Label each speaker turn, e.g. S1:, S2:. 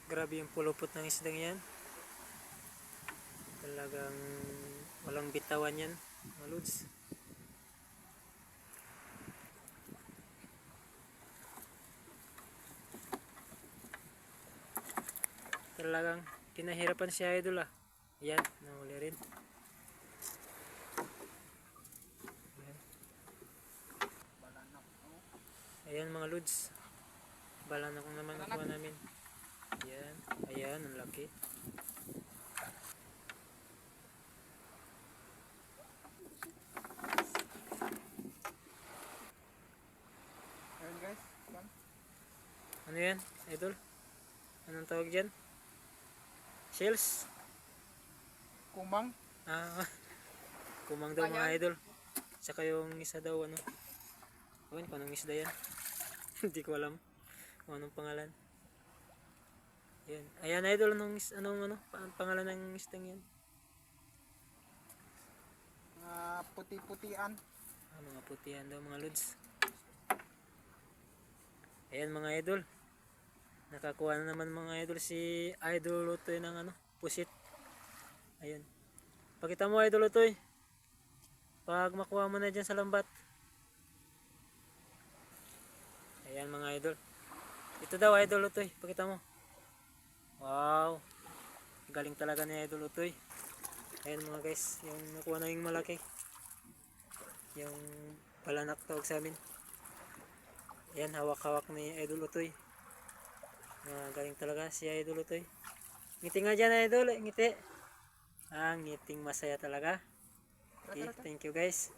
S1: Grabe yung pulupot ng isdang yan. Talagang walang bitawan yan, mga lods. Talagang pinahirapan si Idol ah. Ayan, nahuli rin. Ayan mga lods. Balanak naman nakuha namin. Ayan, ayan, ang laki.
S2: Ayan guys,
S1: Ano yan, Idol? Anong tawag dyan? Shells?
S2: kumang.
S1: Ah, kumang daw mga Idol. Tsaka yung isa daw ano. Ewan kung anong isda yan. Hindi ko alam kung anong pangalan. Ayan, ayan Idol, anong pangalan ng isdang yan?
S2: Puti-putian.
S1: Ah, mga putihan daw mga lods. Ayan mga Idol. Nakakuha na naman mga Idol si Idol Lutoy ng ano, pusit. Ayan. Pakita mo Idol Lutoy. Pag makuha mo na dyan sa lambat. Ayan mga Idol. Ito daw Idol Lutoy. Pakita mo. Wow. Galing talaga ni Idol Lutoy. Ayan mga guys. Yung nakuha na yung malaki. Yung balanak tawag sa amin. Ayan, hawak-hawak ni Idol Lutoy. Galing talaga si Idol Lutoy. Ngiti nga dyan Idol. Ngiti. Ngiting masaya talaga. Okay, thank you guys.